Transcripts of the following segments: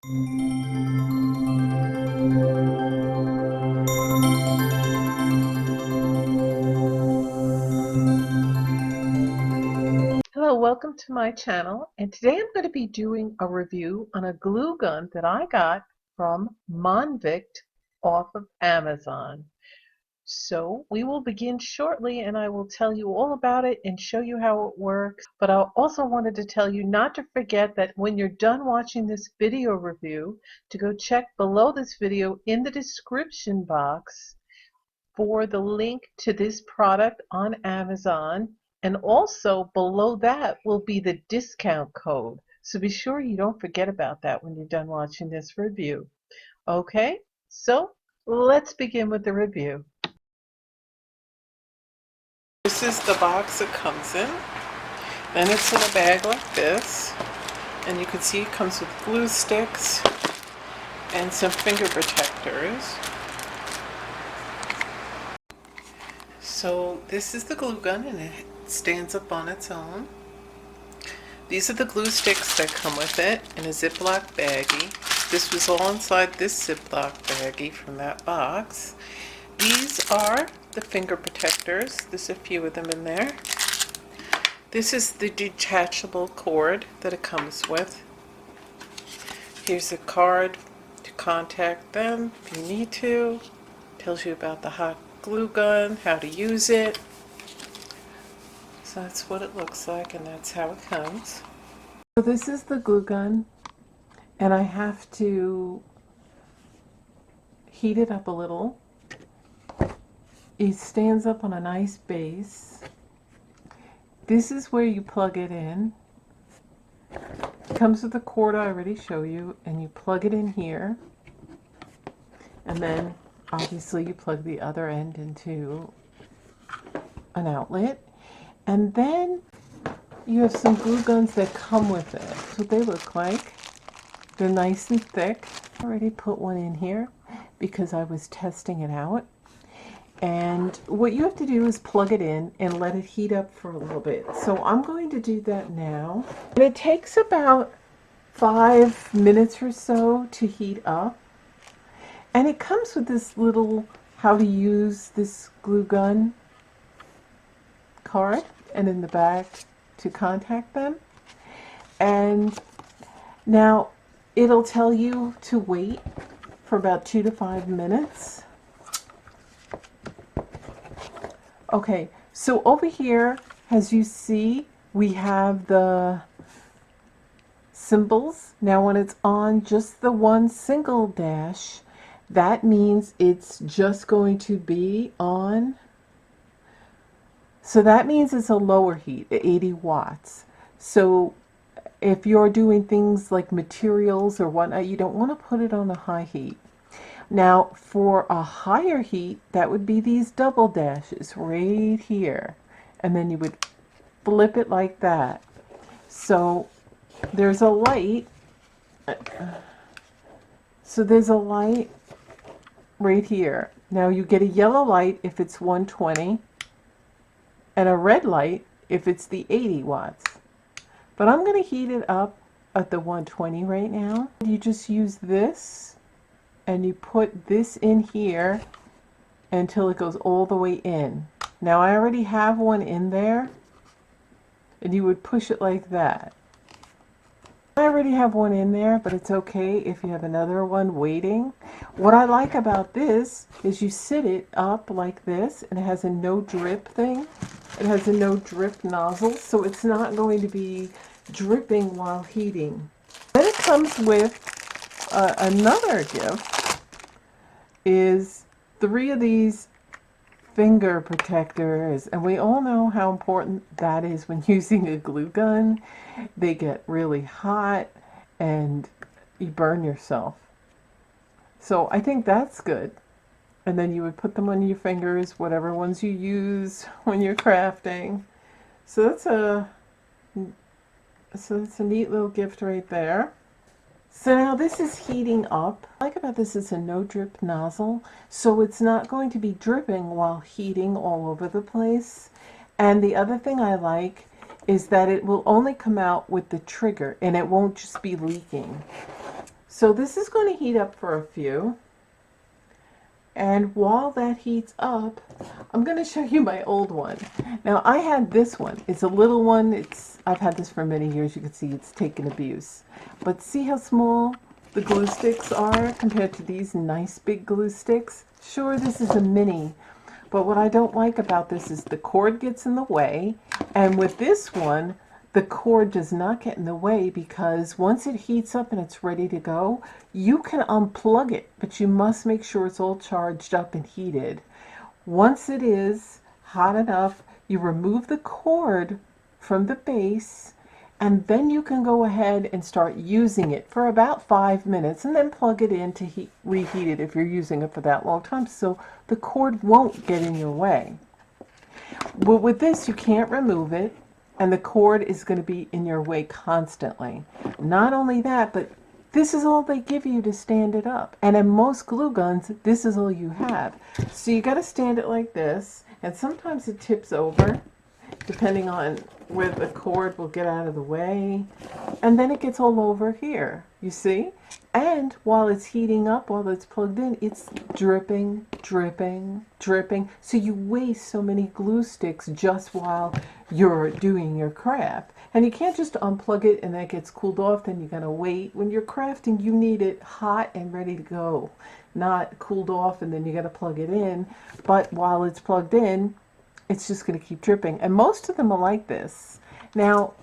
Hello, welcome to my channel, and today I'm going to be doing a review on a glue gun that I got from Monvict off of Amazon. So we will begin shortly, and I will tell you all about it and show you how it works. But I also wanted to tell you not to forget that when you're done watching this video review, to go check below this video in the description box for the link to this product on Amazon, and also below that will be the discount code. So be sure you don't forget about that when you're done watching this review. Okay, so let's begin with the review. This is the box it comes in. Then it's in a bag like this, and you can see it comes with glue sticks and some finger protectors. So this is the glue gun, and it stands up on its own. These are the glue sticks that come with it in a Ziploc baggie. This was all inside this Ziploc baggie from that box. These are the finger protectors. There's a few of them in there. This is the detachable cord that it comes with. Here's a card to contact them if you need to. Tells you about the hot glue gun, how to use it. So that's what it looks like, and that's how it comes. So this is the glue gun, and I have to heat it up a little. It stands up on a nice base. This is where you plug it in. It comes with the cord I already showed you, and you plug it in here, and then obviously you plug the other end into an outlet, and then you have some glue guns that come with it. That's what they look like. They're nice and thick. I already put one in here because I was testing it out. And what you have to do is plug it in and let it heat up for a little bit. So I'm going to do that now. And it takes about 5 minutes or so to heat up. And it comes with this little how to use this glue gun card, and in the back to contact them. And now it'll tell you to wait for about 2 to 5 minutes. Okay, so over here, as you see, we have the symbols. Now when it's on just the one single dash, that means it's just going to be on. So that means it's a lower heat, 80 watts. So if you're doing things like materials or whatnot, you don't want to put it on a high heat. Now for a higher heat, that would be these double dashes right here. And then you would flip it like that. So there's a light. So there's a light right here. Now you get a yellow light if it's 120. And a red light if it's the 80 watts. But I'm going to heat it up at the 120 right now. You just use this and you put this in here until it goes all the way in. Now I already have one in there, and you would push it like that. I already have one in there, but it's okay if you have another one waiting. What I like about this is you sit it up like this, and it has a no drip thing. It has a no drip nozzle, so it's not going to be dripping while heating. Then it comes with another gift, is 3 of these finger protectors, and we all know how important that is when using a glue gun. They get really hot and you burn yourself. So I think that's good. And then you would put them on your fingers, whatever ones you use when you're crafting. So that's a neat little gift right there. So now this is heating up. What I like about this is a no drip nozzle, so it's not going to be dripping while heating all over the place. And the other thing I like is that it will only come out with the trigger and it won't just be leaking. So this is going to heat up for a few. And while that heats up, I'm going to show you my old one. Now I had this one. It's a little one. I've had this for many years. You can see it's taken abuse. But see how small the glue sticks are compared to these nice big glue sticks? Sure, this is a mini. But what I don't like about this is the cord gets in the way. And with this one, the cord does not get in the way because once it heats up and it's ready to go, you can unplug it, but you must make sure it's all charged up and heated. Once it is hot enough, you remove the cord from the base, and then you can go ahead and start using it for about 5 minutes and then plug it in to reheat it if you're using it for that long time, so the cord won't get in your way. But with this, you can't remove it, and the cord is going to be in your way constantly. Not only that, but this is all they give you to stand it up. And in most glue guns, this is all you have. So you got to stand it like this, and sometimes it tips over, depending on where the cord will get out of the way. And then it gets all over here, you see? And while it's heating up, while it's plugged in, it's dripping, dripping, dripping. So you waste so many glue sticks just while you're doing your craft. And you can't just unplug it and that gets cooled off, then you gotta wait. When you're crafting, you need it hot and ready to go, not cooled off and then you gotta plug it in. But while it's plugged in, it's just gonna keep dripping. And most of them are like this. Now,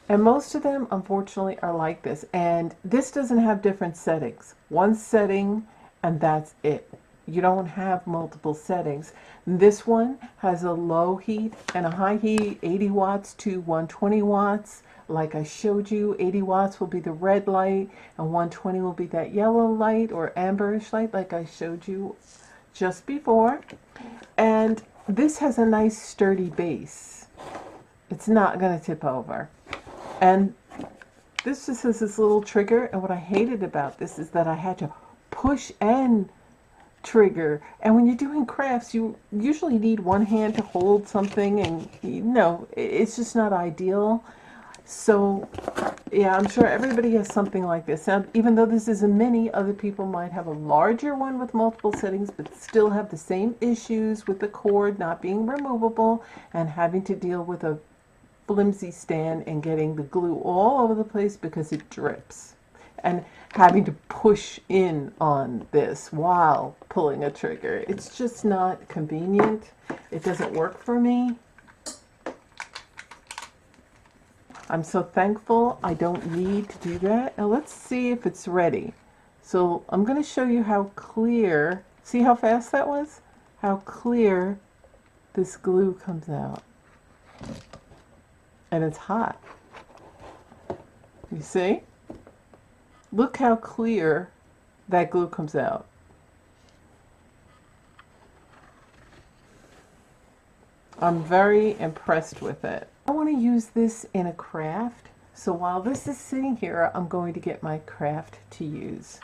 and most of them, unfortunately, are like this. And this doesn't have different settings. One setting, and that's it. You don't have multiple settings. This one has a low heat and a high heat, 80 watts to 120 watts. Like I showed you, 80 watts will be the red light, and 120 will be that yellow light or amberish light, like I showed you just before. And this has a nice sturdy base. It's not going to tip over. And this just has this little trigger, and what I hated about this is that I had to push and trigger. And when you're doing crafts, you usually need one hand to hold something, and it's just not ideal. So yeah, I'm sure everybody has something like this. Now, even though this is a mini, other people might have a larger one with multiple settings, but still have the same issues with the cord not being removable and having to deal with a flimsy stand and getting the glue all over the place because it drips, and having to push in on this while pulling a trigger. It's just not convenient. It doesn't work for me. I'm so thankful I don't need to do that. Now let's see if it's ready. So I'm going to show you how clear, see how fast that was? How clear this glue comes out. And it's hot. You see? Look how clear that glue comes out. I'm very impressed with it. I want to use this in a craft, so while this is sitting here, I'm going to get my craft to use.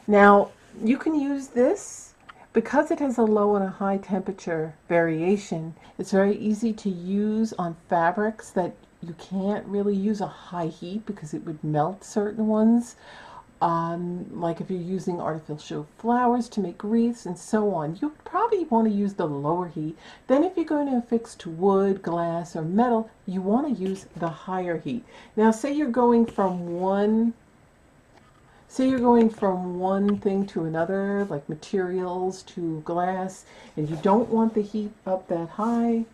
Now, you can use this because it has a low and a high temperature variation. It's very easy to use on fabrics that you can't really use a high heat because it would melt certain ones. Like if you're using artificial flowers to make wreaths and so on, you probably want to use the lower heat. Then if you're going to affix to wood, glass, or metal, you want to use the higher heat. Now say you're going from one thing to another, like materials to glass, and you don't want the heat up that high,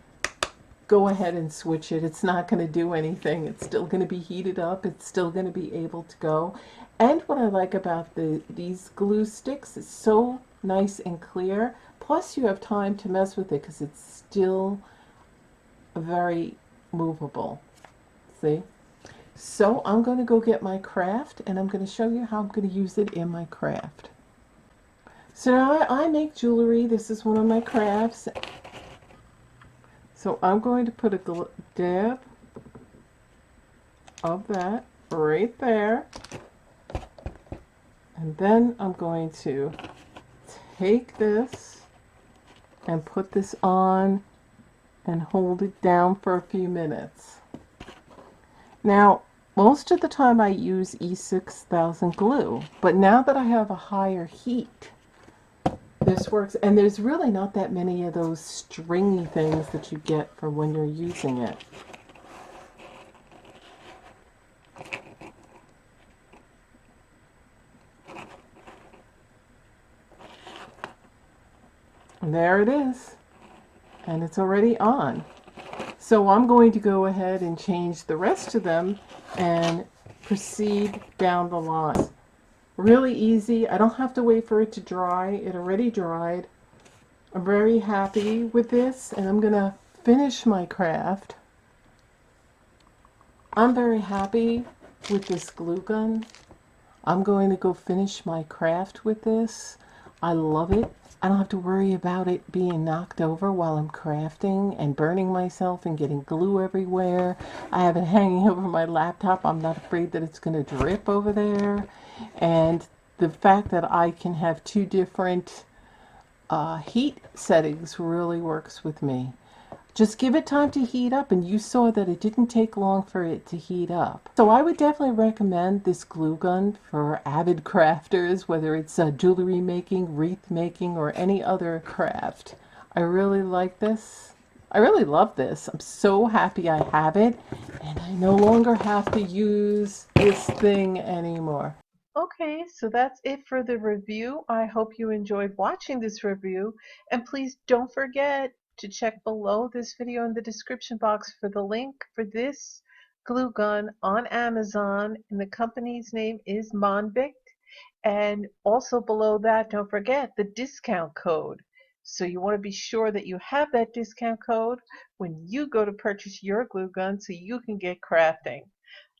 go ahead and switch it. It's not going to do anything. It's still going to be heated up. It's still going to be able to go. And what I like about these glue sticks, it's so nice and clear. Plus you have time to mess with it because it's still very movable. See? So I'm going to go get my craft, and I'm going to show you how I'm going to use it in my craft. So now I make jewelry. This is one of my crafts. So I'm going to put a dab of that right there. And then I'm going to take this and put this on and hold it down for a few minutes. Now, Most of the time I use E6000 glue, but now that I have a higher heat, this works. And there's really not that many of those stringy things that you get for when you're using it. And there it is. And it's already on. So I'm going to go ahead and change the rest of them and proceed down the line. Really easy. I don't have to wait for it to dry. It already dried. I'm very happy with this, and I'm going to finish my craft. I'm very happy with this glue gun. I'm going to go finish my craft with this. I love it. I don't have to worry about it being knocked over while I'm crafting and burning myself and getting glue everywhere. I have it hanging over my laptop. I'm not afraid that it's going to drip over there. And the fact that I can have two different heat settings really works with me. Just give it time to heat up, and you saw that it didn't take long for it to heat up. So I would definitely recommend this glue gun for avid crafters, whether it's jewelry making, wreath making, or any other craft. I really like this. I really love this. I'm so happy I have it, and I no longer have to use this thing anymore. Okay, so that's it for the review. I hope you enjoyed watching this review, and please don't forget to check below this video in the description box for the link for this glue gun on Amazon, and the company's name is Monbic. And also below that, don't forget the discount code. So you want to be sure that you have that discount code when you go to purchase your glue gun so you can get crafting.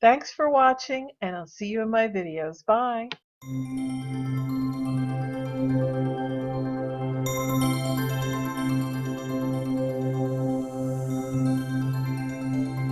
Thanks for watching, and I'll see you in my videos. Bye.